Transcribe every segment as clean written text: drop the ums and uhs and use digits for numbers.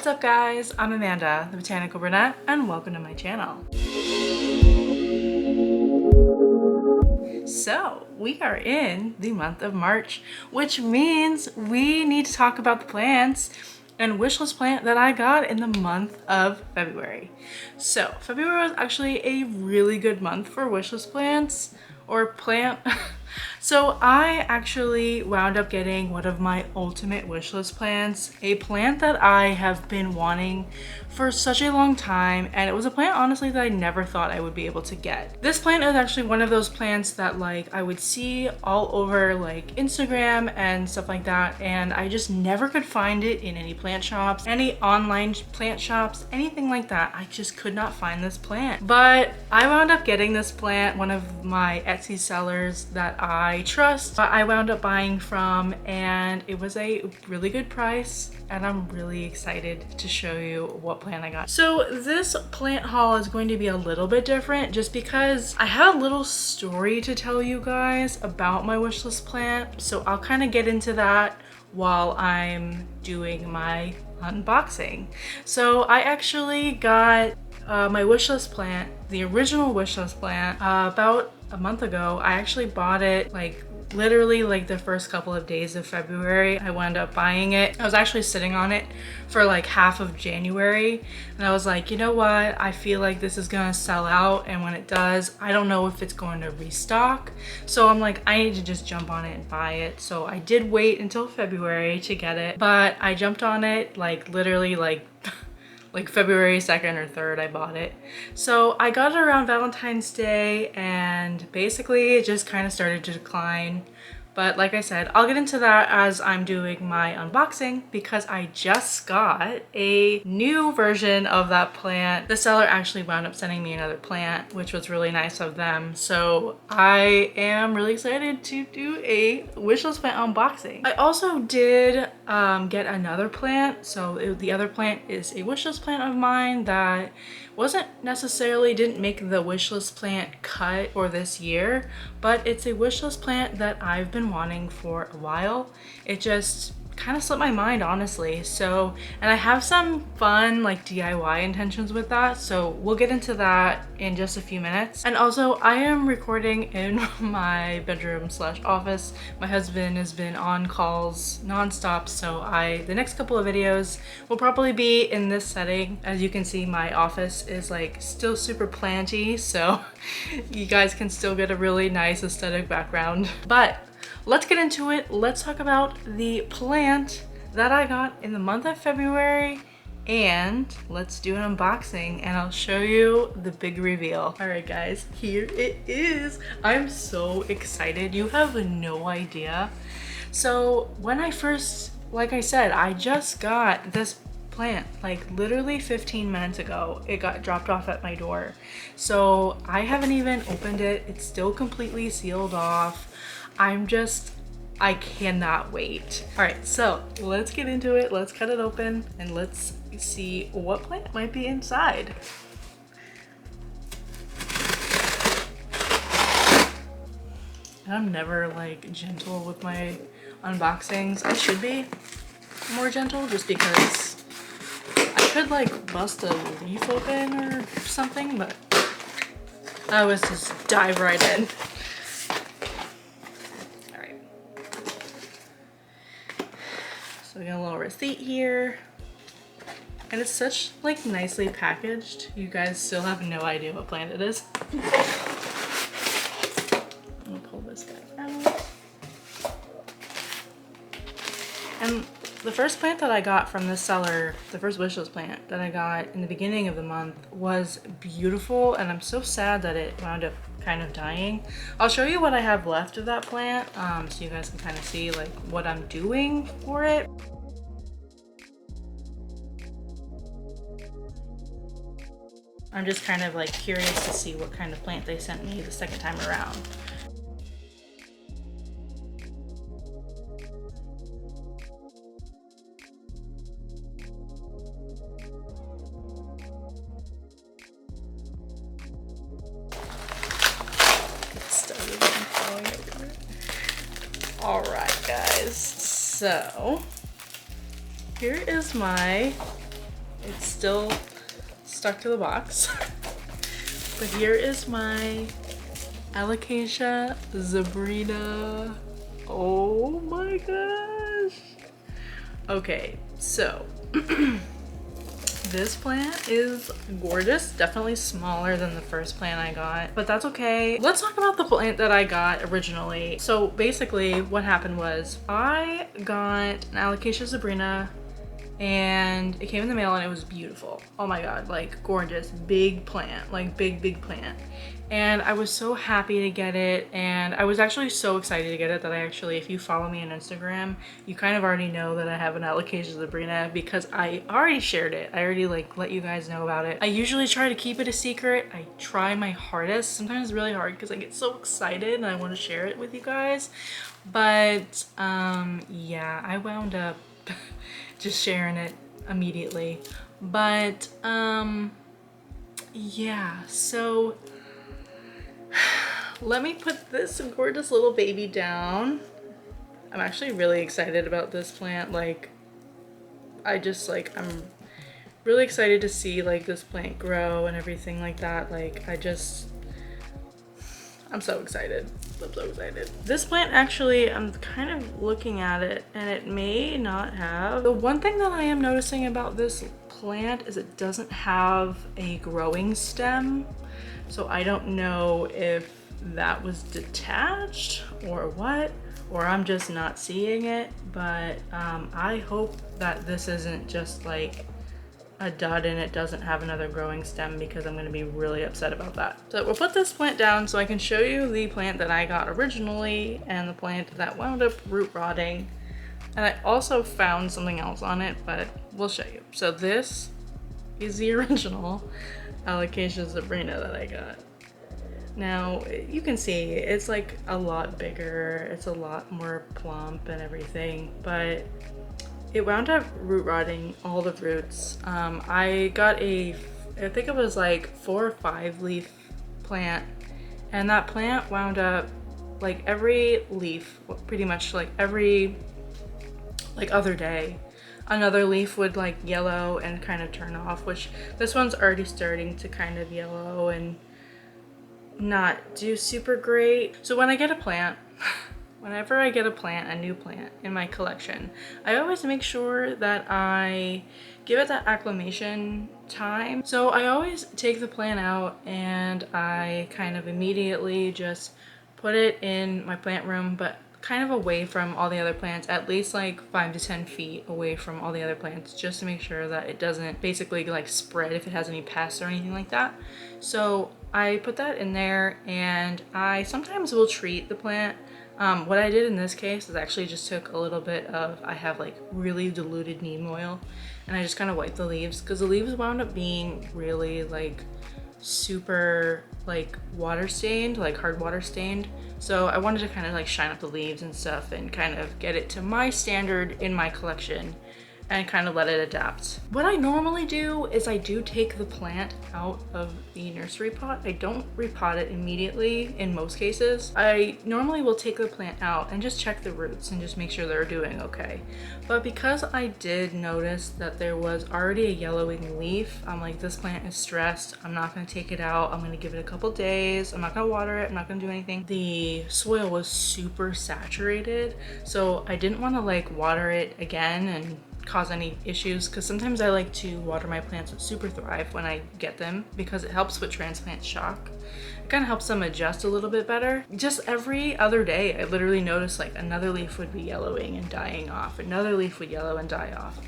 What's up guys? I'm Amanda, the Botanical Brunette, and welcome to my channel. So we are in the month of March, which means we need to talk about the plants and wishlist plant that I got in the month of February. So February was actually a really good month for wishlist plants or plant. So I actually wound up getting one of my ultimate wishlist plants, a plant that I have been wanting for such a long time, and it was a plant honestly that I never thought I would be able to get. This plant is actually one of those plants that like I would see all over like Instagram and stuff like that, and I just never could find it in any plant shops, any online plant shops, anything like that. I just could not find this plant. But I wound up getting this plant, one of my Etsy sellers that I trust, I wound up buying from, and it was a really good price, and I'm really excited to show you what plant I got. So this plant haul is going to be a little bit different just because I have a little story to tell you guys about my wishlist plant. So I'll kind of get into that while I'm doing my unboxing. So I actually got my wishlist plant, the original wishlist plant, about a month ago. I actually bought it like literally like the first couple of days of February. I wound up buying it. I was actually sitting on it for like half of January, and I was like, you know what, I feel like this is gonna sell out, and when it does, I don't know if it's going to restock. So I'm like, I need to just jump on it and buy it. So I did wait until February to get it, but I jumped on it like literally like February 2nd or 3rd I bought it. So I got it around Valentine's Day, and basically it just kind of started to decline. But like I said, I'll get into that as I'm doing my unboxing, because I just got a new version of that plant. The seller actually wound up sending me another plant, which was really nice of them. So I am really excited to do a wishlist plant unboxing. I also did get another plant. So the other plant is a wishlist plant of mine that didn't make the wishlist plant cut for this year, but it's a wishlist plant that I've been wanting for a while. It just kind of slipped my mind, honestly. So, and I have some fun like DIY intentions with that, so we'll get into that in just a few minutes. And also, I am recording in my bedroom / office. My husband has been on calls nonstop, so the next couple of videos will probably be in this setting. As you can see, my office is like still super planty, so you guys can still get a really nice aesthetic background. But let's get into it. Let's talk about the plant that I got in the month of February, and let's do an unboxing and I'll show you the big reveal. All right guys, here it is. I'm so excited. You have no idea. So when I first, like I said, I just got this plant like literally 15 minutes ago. It got dropped off at my door. So I haven't even opened it. It's still completely sealed off. I cannot wait. All right, so let's get into it. Let's cut it open and let's see what plant might be inside. I'm never like gentle with my unboxings. I should be more gentle just because I could like bust a leaf open or something, but I was just dive right in. So we got a little receipt here, and it's such like nicely packaged. You guys still have no idea what plant it is. I'm gonna pull this back out. And the first plant that I got from this seller, the first wishlist plant that I got in the beginning of the month, was beautiful, and I'm so sad that it wound up kind of dying. I'll show you what I have left of that plant, so you guys can kind of see like what I'm doing for it. I'm just kind of like curious to see what kind of plant they sent me the second time around. All right, guys. So here is my It's still stuck to the box. But here is my Alocasia zebrina. Oh my gosh. Okay, so this plant is gorgeous. Definitely smaller than the first plant I got, but that's okay. Let's talk about the plant that I got originally. So basically what happened was I got an Alocasia zebrina and it came in the mail and it was beautiful. Oh my god, like gorgeous, big plant, like big plant. And I was so happy to get it, and I was actually so excited to get it that I actually, if you follow me on Instagram, you kind of already know that I have an Alocasia zebrina because I already shared it. I already like let you guys know about it. I usually try to keep it a secret. I try my hardest. Sometimes it's really hard because I get so excited and I want to share it with you guys. But yeah, I wound up just sharing it immediately. But yeah, so let me put this gorgeous little baby down. I'm actually really excited about this plant. Like, I'm really excited to see like this plant grow and everything like that. Like, I'm so excited. I'm so excited. This plant actually, I'm kind of looking at it and it may not have. The one thing that I am noticing about this plant is it doesn't have a growing stem. So I don't know if that was detached or what, or I'm just not seeing it, but I hope that this isn't just like a dud and it doesn't have another growing stem, because I'm going to be really upset about that. So we'll put this plant down so I can show you the plant that I got originally and the plant that wound up root rotting. And I also found something else on it, but we'll show you. So this is the original Alocasia zebrina that I got. Now you can see it's like a lot bigger, it's a lot more plump and everything, but it wound up root rotting all the roots. I got I think it was like 4 or 5 leaf plant, and that plant wound up like every leaf, pretty much like every like other day, another leaf would like yellow and kind of turn off, which this one's already starting to kind of yellow and not do super great. So when I get a plant, whenever I get a new plant in my collection, I always make sure that I give it that acclimation time. So I always take the plant out and I kind of immediately just put it in my plant room, but kind of away from all the other plants, at least like 5 to 10 feet away from all the other plants, just to make sure that it doesn't basically like spread if it has any pests or anything like that. So I put that in there, and I sometimes will treat the plant. What I did in this case is actually just took a little bit of, I have like really diluted neem oil, and I just kind of wiped the leaves, because the leaves wound up being really like super like water stained, like hard water stained. So I wanted to kind of like shine up the leaves and stuff and kind of get it to my standard in my collection and kind of let it adapt. What I normally do is I do take the plant out of the nursery pot. I don't repot it immediately in most cases. I normally will take the plant out and just check the roots and just make sure they're doing okay. But because I did notice that there was already a yellowing leaf, I'm like, this plant is stressed. I'm not gonna take it out. I'm gonna give it a couple days. I'm not gonna water it. I'm not gonna do anything. The soil was super saturated, so I didn't wanna like water it again and cause any issues, because sometimes I like to water my plants with Super Thrive when I get them, because it helps with transplant shock. It kind of helps them adjust a little bit better. Just every other day I literally noticed like another leaf would be yellowing and dying off, another leaf would yellow and die off.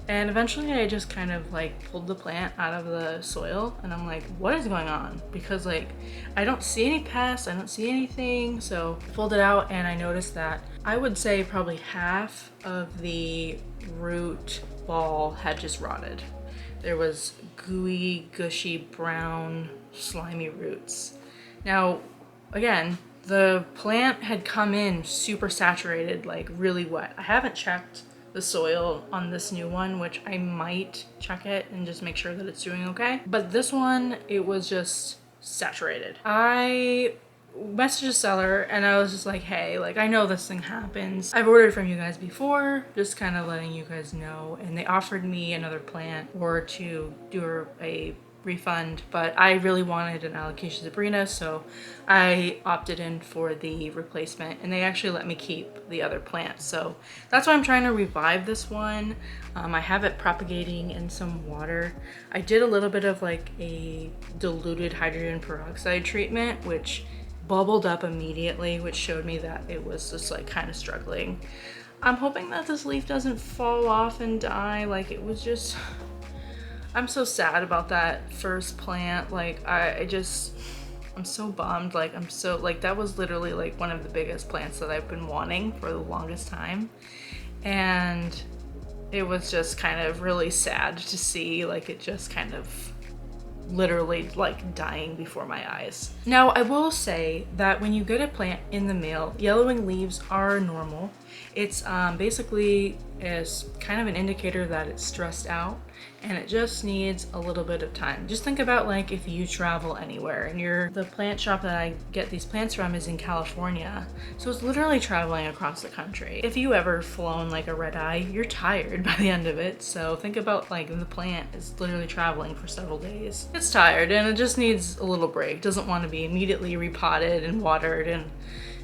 And eventually I just kind of like pulled the plant out of the soil, and I'm like, what is going on? Because like I don't see any pests, I don't see anything. So I pulled it out and I noticed that I would say probably half of the root ball had just rotted. There was gooey, gushy, brown, slimy roots. Now, again, the plant had come in super saturated, like really wet. I haven't checked the soil on this new one, which I might check it and just make sure that it's doing okay. But this one, it was just saturated. I messaged the seller and I was just like, hey, like I know this thing happens. I've ordered from you guys before, just kind of letting you guys know. And they offered me another plant or to do a refund, but I really wanted an alocasia zebrina, so I opted in for the replacement and they actually let me keep the other plant. So that's why I'm trying to revive this one. I have it propagating in some water. I did a little bit of like a diluted hydrogen peroxide treatment, which bubbled up immediately, which showed me that it was just like kind of struggling. I'm hoping that this leaf doesn't fall off and die. Like it was just, I'm so sad about that first plant. Like I'm so bummed. Like I'm so, like that was literally like one of the biggest plants that I've been wanting for the longest time. And it was just kind of really sad to see like it just kind of literally like dying before my eyes. Now I will say that when you get a plant in the mail, yellowing leaves are normal. It's basically is kind of an indicator that it's stressed out and it just needs a little bit of time. Just think about like if you travel anywhere and the plant shop that I get these plants from is in California, so it's literally traveling across the country. If you ever flown like a red eye, you're tired by the end of it. So think about like the plant is literally traveling for several days. It's tired and it just needs a little break. Doesn't want to be immediately repotted and watered, and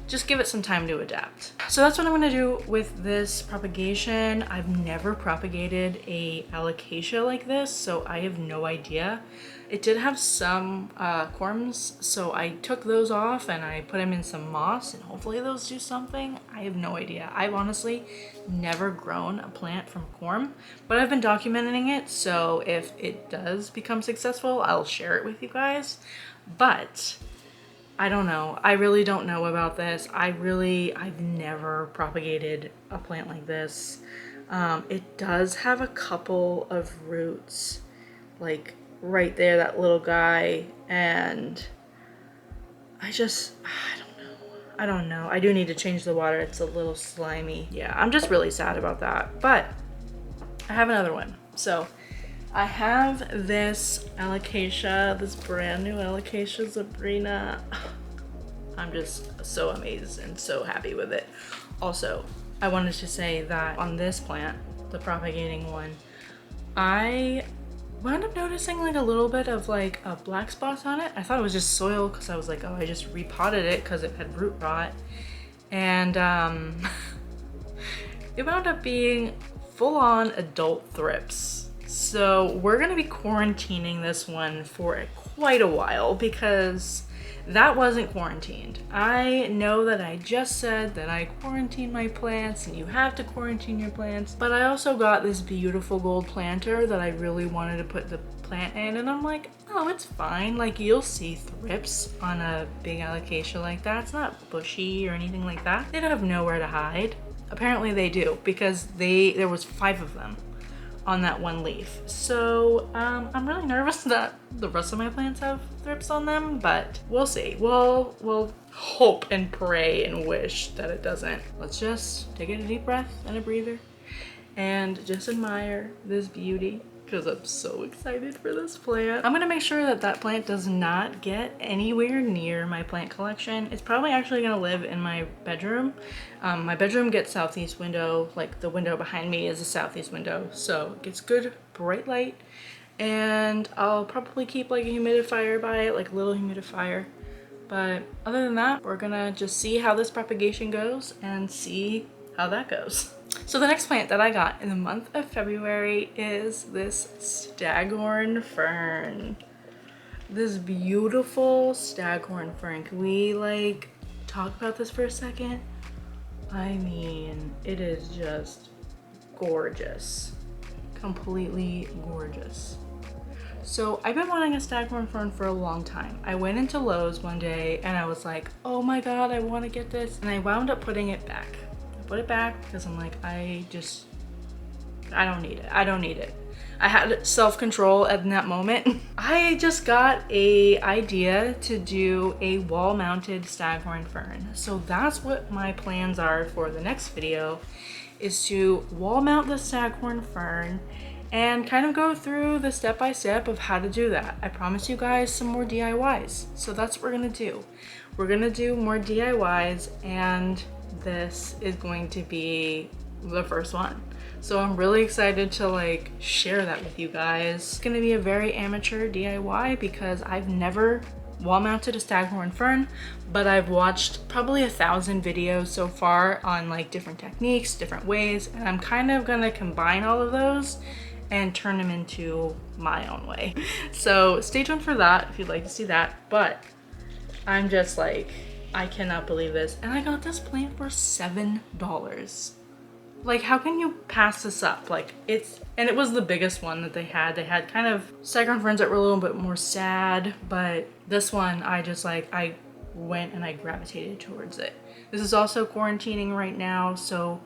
just give it some time to adapt. So that's what I'm gonna do with this propagation. I've never propagated a alocasia like this, so I have no idea. It did have some corms, so I took those off and I put them in some moss and hopefully those do something. I have no idea. I've honestly never grown a plant from corm, but I've been documenting it, so if it does become successful, I'll share it with you guys. But I don't know. I really don't know about this. I've never propagated a plant like this. It does have a couple of roots, like right there, that little guy, and I don't know. I do need to change the water. It's a little slimy. Yeah, I'm just really sad about that, but I have another one. So I have this alocasia, this brand new alocasia zebrina. I'm just so amazed and so happy with it. Also, I wanted to say that on this plant, the propagating one, I wound up noticing like a little bit of like a black spots on it. I thought it was just soil because I was like, oh, I just repotted it because it had root rot. And it wound up being full-on adult thrips. So we're gonna be quarantining this one for quite a while because that wasn't quarantined. I know that I just said that I quarantine my plants and you have to quarantine your plants, but I also got this beautiful gold planter that I really wanted to put the plant in, and I'm like, oh, it's fine. Like you'll see thrips on a big alocasia like that. It's not bushy or anything like that. They don't have nowhere to hide. Apparently they do, because there was 5 of them on that one leaf. So I'm really nervous that the rest of my plants have thrips on them, but we'll see. We'll hope and pray and wish that it doesn't. Let's just take a deep breath and a breather and just admire this beauty, because I'm so excited for this plant. I'm gonna make sure that that plant does not get anywhere near my plant collection. It's probably actually gonna live in my bedroom. My bedroom gets southeast window, like the window behind me is a southeast window, so it gets good bright light. And I'll probably keep like a humidifier by it, like a little humidifier. But other than that, we're gonna just see how this propagation goes and see how that goes. So the next plant that I got in the month of February is this Staghorn Fern. This beautiful Staghorn Fern. Can we like talk about this for a second? I mean, it is just gorgeous. Completely gorgeous. So I've been wanting a Staghorn Fern for a long time. I went into Lowe's one day and I was like, oh my god, I want to get this. And I wound up putting it back. I put it back because I'm like, I don't need it. I don't need it. I had self-control in that moment. I just got a idea to do a wall-mounted Staghorn Fern. So that's what my plans are for the next video, is to wall mount the Staghorn Fern and kind of go through the step-by-step of how to do that. I promise you guys some more DIYs. So that's what we're gonna do. We're gonna do more DIYs, and this is going to be the first one. So I'm really excited to like share that with you guys. It's gonna be a very amateur DIY because I've never wall mounted a Staghorn Fern, but I've watched probably 1,000 videos so far on like different techniques, different ways, and I'm kind of gonna combine all of those and turn them into my own way. So stay tuned for that if you'd like to see that. But I'm just like, I cannot believe this. And I got this plant for $7. Like, how can you pass this up? Like, and it was the biggest one that they had. They had kind of Staghorn Ferns that were a little bit more sad, but this one, I just like, I went and I gravitated towards it. This is also quarantining right now, so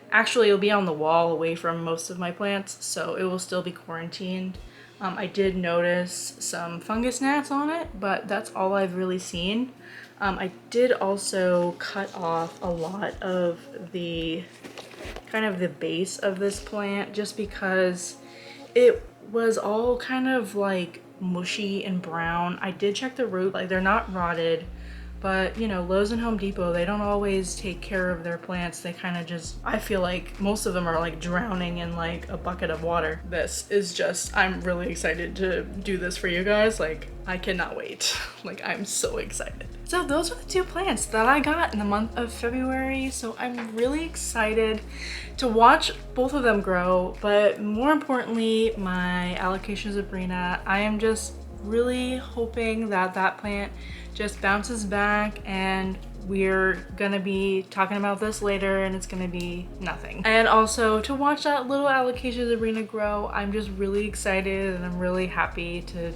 actually it'll be on the wall away from most of my plants, so it will still be quarantined. I did notice some fungus gnats on it, but that's all I've really seen. I did also cut off a lot of the kind of the base of this plant just because it was all kind of like mushy and brown. I did check the root, like they're not rotted, but you know, Lowe's and Home Depot, they don't always take care of their plants. They kind of just, I feel like most of them are like drowning in like a bucket of water. This is just, I'm really excited to do this for you guys. Like, I cannot wait. Like, I'm so excited. So those are the two plants that I got in the month of February. So I'm really excited to watch both of them grow, but more importantly, my alocasia zebrina, I am just really hoping that that plant just bounces back, and we're gonna be talking about this later and it's gonna be nothing. And also to watch that little alocasia zebrina grow, I'm just really excited and I'm really happy to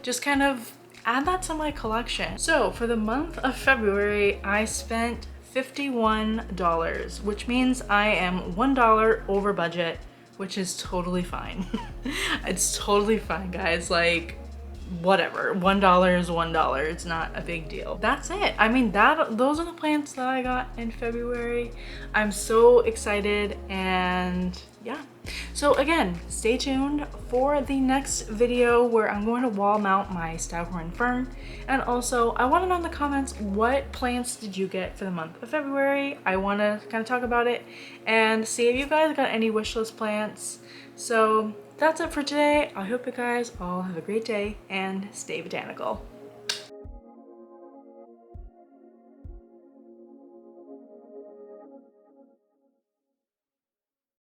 just kind of add that to my collection. So for the month of February, I spent $51, which means I am $1 over budget, which is totally fine. It's totally fine, guys. Like, whatever, $1 is $1. It's not a big deal. That's it. I mean, those are the plants that I got in February. I'm so excited, and yeah. So again, stay tuned for the next video where I'm going to wall mount my Staghorn Fern. And also, I want to know in the comments, what plants did you get for the month of February? I want to kind of talk about it and see if you guys got any wish list plants. So that's it for today. I hope you guys all have a great day and stay botanical.